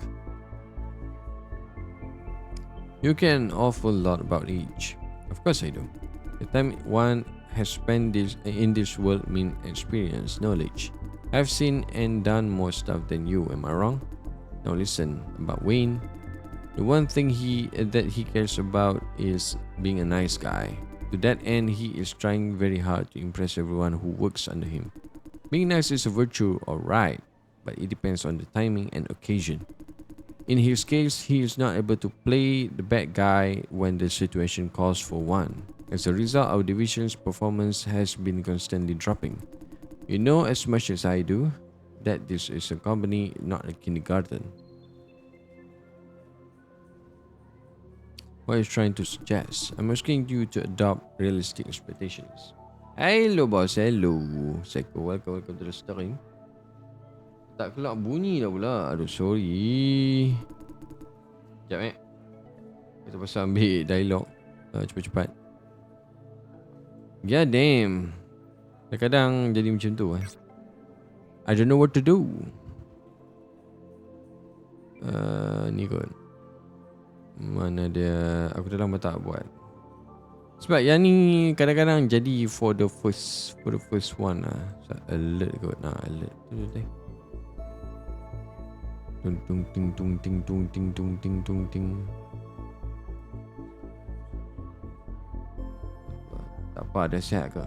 You can awful lot about age. Of course I do. The time one has spent in this world means experience, knowledge. I've seen and done more stuff than you, am I wrong? Now listen, about Wayne. The one thing that he cares about is being a nice guy. To that end, he is trying very hard to impress everyone who works under him. Being nice is a virtue, alright, but it depends on the timing and occasion. In his case, he is not able to play the bad guy when the situation calls for one. As a result, our division's performance has been constantly dropping. You know as much as I do that this is a company, not a kindergarten. What are you trying to suggest? I'm asking you to adopt realistic expectations. Hello boss, hello. Psycho, welcome to the stream. Tak kelak bunyi dah pula. Aduh, sorry. Sekejap kita pasal ambil dialog cepat-cepat. Yeah, damn. Kadang-kadang jadi macam tu I don't know what to do. Ni kot. Mana dia? Aku dah lama tak buat. Sebab yang ni kadang-kadang jadi for the first one lah. So, alert kot. Alert. Tung tung ting tung ting tung ting tung ting tung ting. Tak apa, ada sihat ke?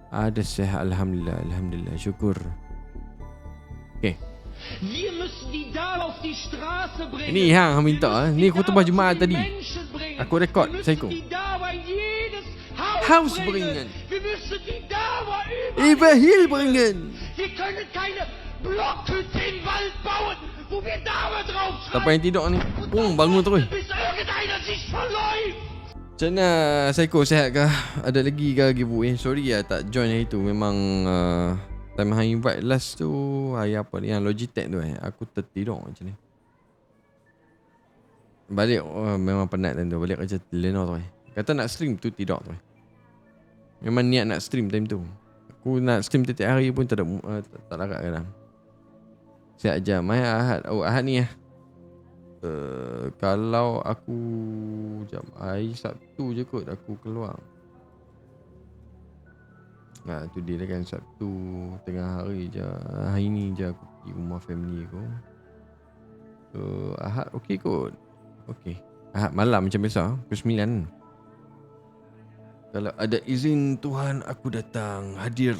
Ada sihat, alhamdulillah, alhamdulillah, syukur. Okay. Ini yang minta ni khutbah Jumaat tadi. Aku rekod, Psycho. Haus bringen. Überhill bringen. Siapa yang tidur ni? Bangun terus. Macam mana Psycho, sihat ke? Ada lagi ke giveaway? Sorry tak join hari tu. Memang time hang invite last tu hari apa ni, yang Logitech tu aku tertidur macam ni. Balik memang penat time tu. Balik kerja lena tu kata nak stream tu tidur tu. Memang niat nak stream time tu. Aku nak stream tiap hari pun tak larat kadang. Siap je. Mai Ahad. Ahad ni kalau aku hari Sabtu je kot aku keluar. Tu dia kan, Sabtu tengah hari je. Hari ni je aku pergi rumah family aku. So Ahad okey kot. Okey. Ahad malam macam biasa pukul 9. Kalau ada izin Tuhan, aku datang hadir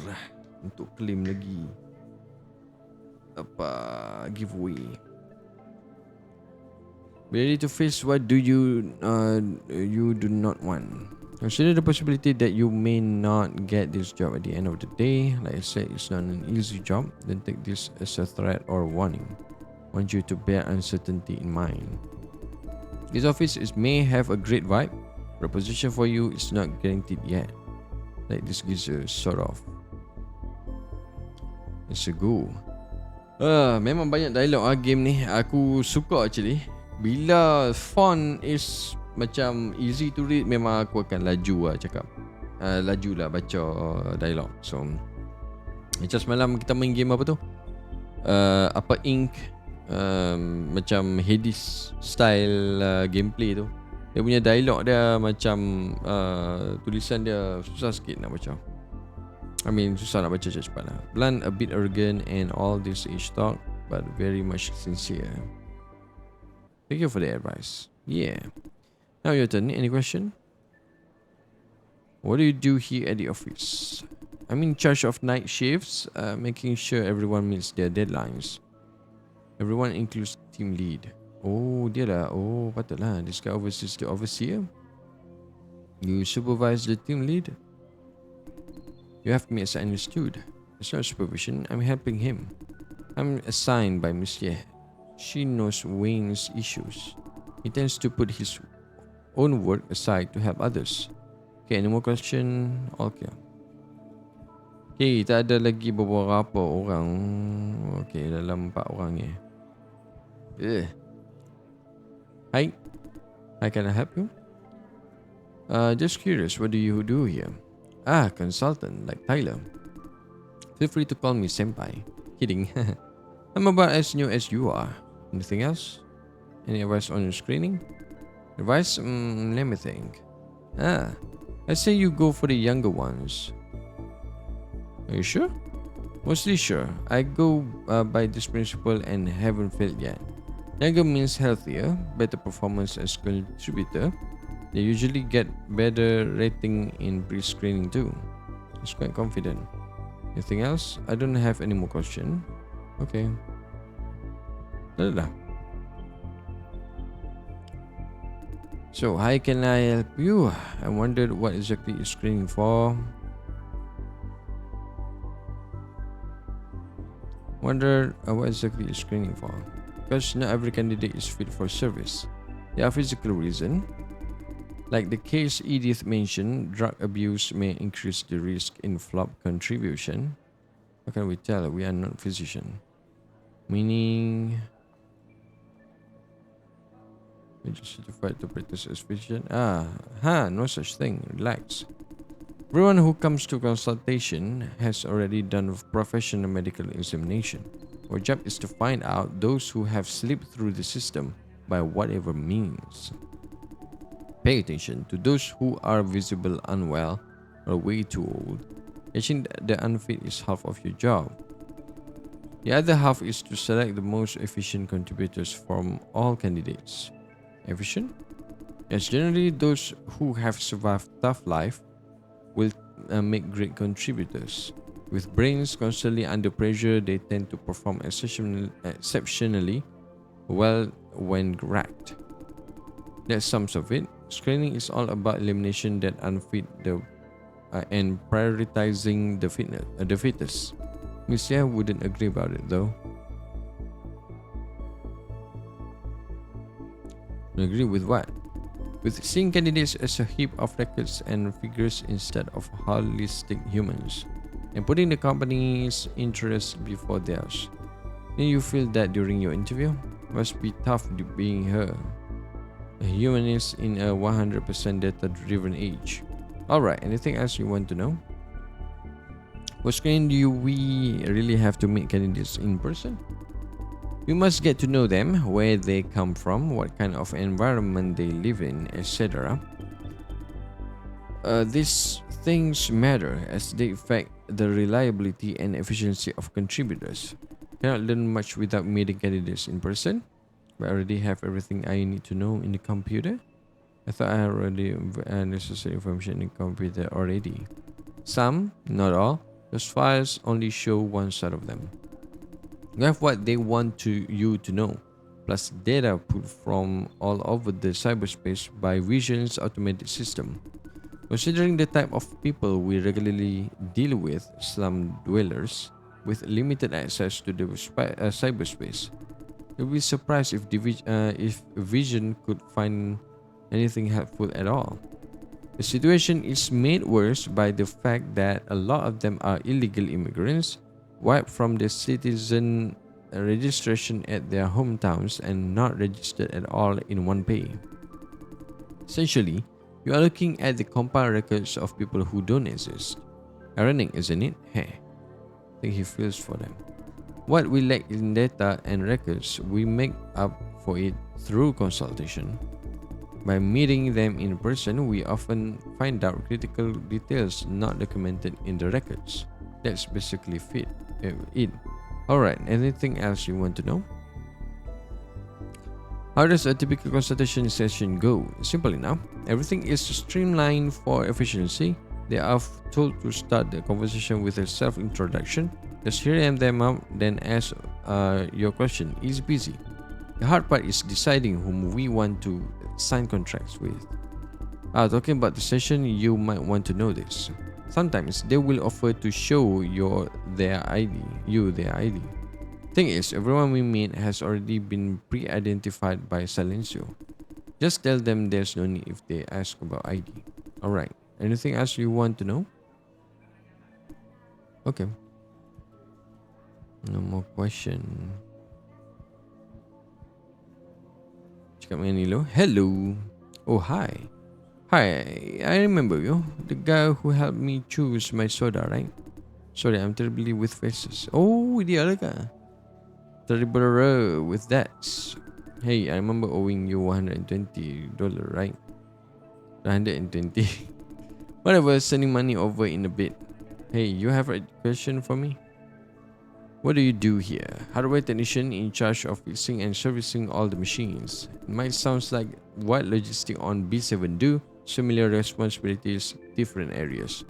untuk claim lagi giveaway. Ready to face what do you do not want. Consider the possibility that you may not get this job at the end of the day. Like I said, it's not an easy job. Then take this as a threat or warning. I want you to bear uncertainty in mind. This office may have a great vibe. Proposition for you is not guaranteed yet. Like this gives a sort of. It's a go. Memang banyak dialog game ni. Aku suka actually. Bila font is macam easy to read, memang aku akan laju cakap. Laju baca dialog. So macam semalam kita main game apa tu? Ink macam Hades style gameplay tu. Dia punya dialog dia macam tulisan dia susah sikit nak baca. Susah nak baca cepat lah. Blunt, a bit arrogant and all this age talk, but very much sincere. Thank you for the advice. Yeah. Now your turn. Any question? What do you do here at the office? I'm in charge of night shifts, making sure everyone meets their deadlines. Everyone includes team lead. Dia lah. Patutlah. This guy oversees the overseer. You supervise the team lead. You have me as I understood. It's not supervision. I'm helping him. I'm assigned by Miss Ye. She knows Wayne's issues. He tends to put his own work aside to help others. Okay, any more question? Okay. Okay, kita ada lagi beberapa orang. Okay, dalam 4 orang ni. Hi. Hi, can I help you? Just curious, what do you do here? Consultant, like Tyler. Feel free to call me senpai. Kidding. I'm about as new as you are. Anything else? Any advice on your screening? Advice? Let me think. Ah, I say you go for the younger ones. Are you sure? Mostly sure. I go by this principle and haven't failed yet. Younger means healthier, better performance as contributor. They usually get better rating in pre-screening too. It's quite confident. Anything else? I don't have any more question. Okay. Dah. So, how can I help you? I wondered what exactly you're screening for. What exactly you're screening for. Because not every candidate is fit for service. There are physical reasons. Like the case Edith mentioned, drug abuse may increase the risk in flop contribution. How can we tell? We are not physician. Meaning, we just certified to practice as physician. No such thing. Relax. Everyone who comes to consultation has already done professional medical examination. Our job is to find out those who have slipped through the system by whatever means. Pay attention to those who are visible unwell or way too old. Catching the unfit is half of your job. The other half is to select the most efficient contributors from all candidates. Efficient? Yes, generally those who have survived tough life will make great contributors. With brains constantly under pressure, they tend to perform exceptionally well when racked. That's some of it. Screening is all about elimination that unfit and prioritizing the fittest. Miss Yeh wouldn't agree about it though. Agree with what? With seeing candidates as a heap of records and figures instead of holistic humans, and putting the company's interests before theirs. Did you feel that during your interview? Must be tough being her. A humanist in a 100% data-driven age. Alright, anything else you want to know? For screening, do we really have to meet candidates in person? We must get to know them, where they come from, what kind of environment they live in, etc. These things matter as they affect the reliability and efficiency of contributors. Cannot learn much without meeting candidates in person. I already have everything I need to know in the computer. I thought I already had necessary information in the computer already. Some, not all, those files only show one side of them. You have what they want you to know, plus data pulled from all over the cyberspace by Vision's automated system. Considering the type of people we regularly deal with, slum dwellers with limited access to the cyberspace, you'll be surprised if Vision could find anything helpful at all. The situation is made worse by the fact that a lot of them are illegal immigrants, wiped from the citizen registration at their hometowns and not registered at all in one pay. Essentially, you are looking at the compiled records of people who don't exist. Ironic, isn't it? Hey, I think he feels for them. What we lack in data and records, we make up for it through consultation. By meeting them in person, we often find out critical details not documented in the records. That's basically it. Alright, anything else you want to know? How does a typical consultation session go? Simple enough. Everything is streamlined for efficiency. They are told to start the conversation with a self-introduction. Just hear them out, then ask your question. Easy peasy. The hard part is deciding whom we want to sign contracts with. Talking about the session, you might want to know this. Sometimes they will offer to show their ID. Thing is, everyone we meet has already been pre-identified by Silencio. Just tell them there's no need if they ask about ID. Alright, anything else you want to know? Okay. No more question. Cakap dengan Nilo. Hello. Oh, hi. Hi, I remember you. The guy who helped me choose my soda, right? Sorry, I'm terribly with faces. Oh, dia lah kah? Terrible with that. Hey, I remember owing you $120, right? 120. Whatever, sending money over in a bit. Hey, you have a question for me? What do you do here? Hardware technician in charge of fixing and servicing all the machines. It might sound like what logistic on B7 do, similar responsibilities, different areas.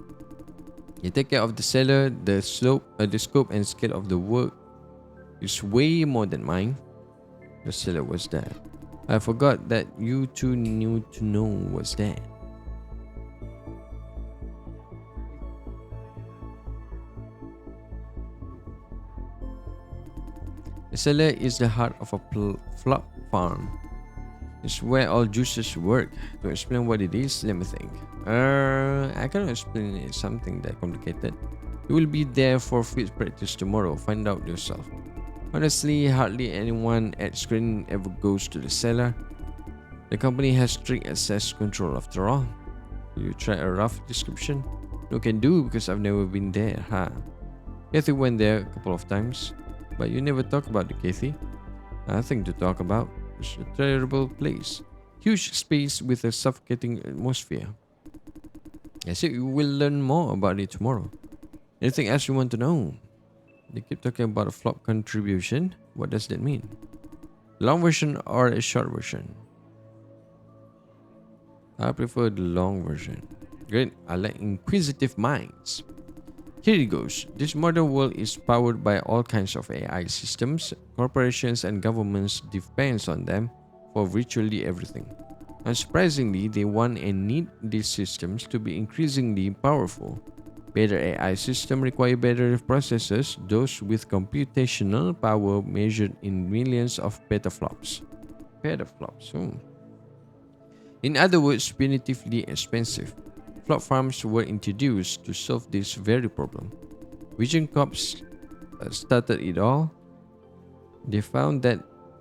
You take care of the seller, the scope and scale of the work is way more than mine. The seller was that. I forgot that you two knew to know what's that. The cellar is the heart of a flop farm. It's where all juicers work. To explain what it is, let me think. I cannot explain it. Something that complicated. You will be there for field practice tomorrow. Find out yourself. Honestly, hardly anyone at Screen ever goes to the cellar. The company has strict access control after all. Will you try a rough description? No can do because I've never been there, huh? Kathy went there a couple of times. But you never talk about the Kathy. Nothing to talk about. It's a terrible place. Huge space with a suffocating atmosphere. I said you will learn more about it tomorrow. Anything else you want to know? They keep talking about a flop contribution. What does that mean? Long version or a short version? I prefer the long version. Great, I like inquisitive minds. Here it goes. This modern world is powered by all kinds of AI systems. Corporations and governments depend on them for virtually everything. Unsurprisingly, they want and need these systems to be increasingly powerful. Better AI systems require better processors, those with computational power measured in millions of petaflops. Petaflops. In other words, punitively expensive. Flop farms were introduced to solve this very problem. Vision Corps started it all. They found that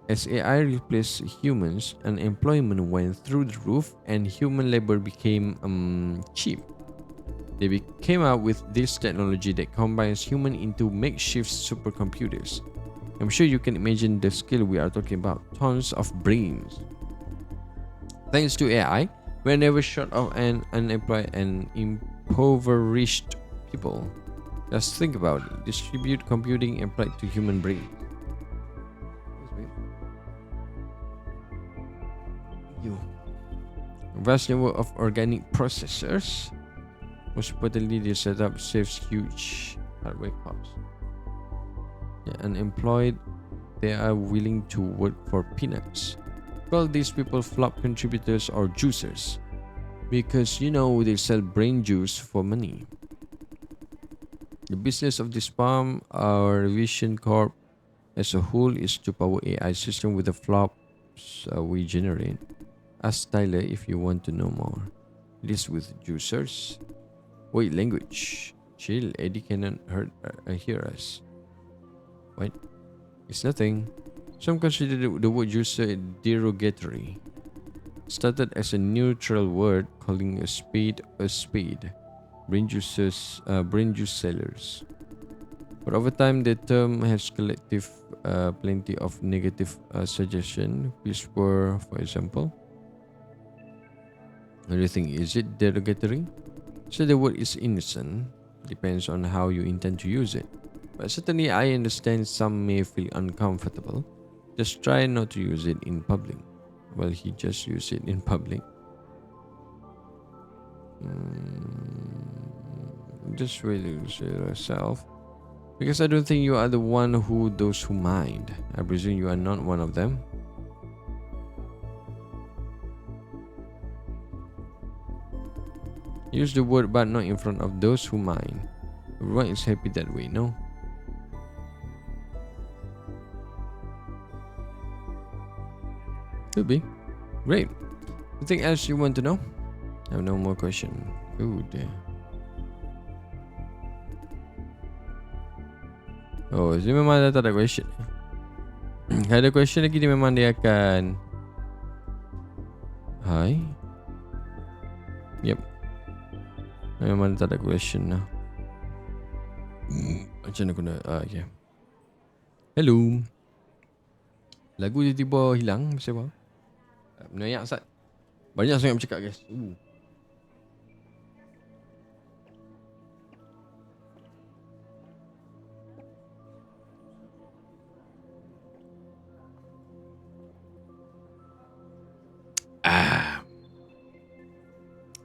as AI replaced humans, unemployment went through the roof and human labor became cheap. They came out with this technology that combines human into makeshift supercomputers. I'm sure you can imagine the scale we are talking about. Tons of brains. Thanks to AI, we're never short of an unemployed and impoverished people. Just think about it. Distribute computing applied to human brain. A vast network of organic processors. Most importantly, the setup saves huge hardware costs. They're unemployed. They are willing to work for peanuts. Call these people flop contributors or juicers because they sell brain juice for money. The business of this farm or Vision Corp as a whole is to power AI system with the flops we generate. Ask Tyler if you want to know more. This with juicers. Wait, language. Chill, Eddie cannot hear us. What? It's nothing. Some consider the word juicer derogatory. Started as a neutral word calling a spade. Brain juice sellers. But over time, the term has collective plenty of negative suggestion. Whisper, for example. What do you think? Is it derogatory? So the word is innocent. Depends on how you intend to use it. But certainly, I understand some may feel uncomfortable. Just try not to use it in public. Well, he just used it in public. Just really yourself. Because I don't think you are the one those who mind. I presume you are not one of them. Use the word but not in front of those who mind. Everyone is happy that way, no? Could be. Great. Anything else you want to know? I have no more question. Good. Oh, dia memang dah tak ada question. Kalau ada question lagi dia memang dia akan Hi. Yep. Memang tak ada question lah. Macam mana aku nak okay. Hello. Lagu tiba-tiba hilang. Macam apa? Menayak Sat. Banyak sangat bercakap guys.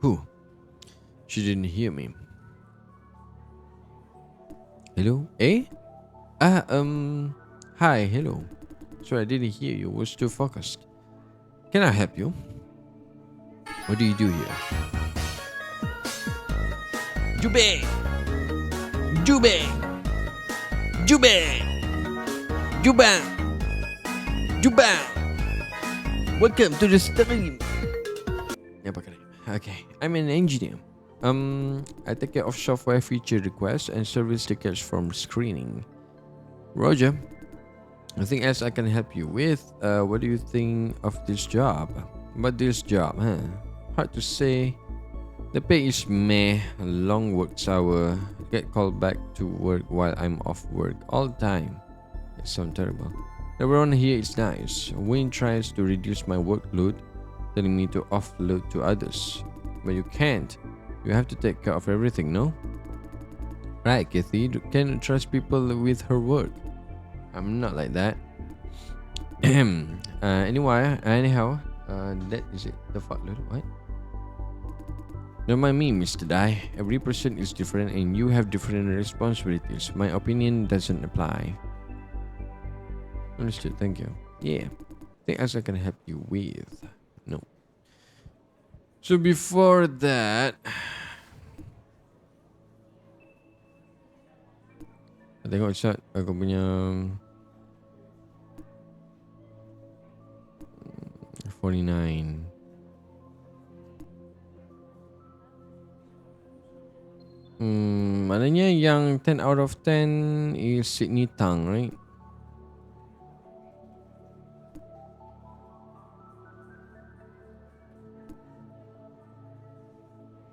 Who? She didn't hear me. Hello? Eh? Hi, hello. Sorry, I didn't hear you. Was too focused. Can I help you? What do you do here? Jube! Jube! Jube! Juba! Juba! Welcome to the stream. Okay, I'm an engineer. I take care of software feature requests and service tickets from screening. Roger. Nothing else I can help you with. What do you think of this job? But this job, huh? Hard to say. The pay is meh, long work hour, get called back to work while I'm off work all the time. It sounds terrible. Everyone here is nice. Wayne tries to reduce my workload, telling me to offload to others. But you can't. You have to take care of everything, no? Right, Kathy, you can't trust people with her work. I'm not like that. Anyhow, that is it. The fuck, what? Don't mind me, Mr. Dai. Every person is different and you have different responsibilities. My opinion doesn't apply. Understood, thank you. Yeah. Think else I can help you with? No. So before that, I tengok chat aku punya 49. Maknanya yang 10 out of 10 is Sydney Tang, right?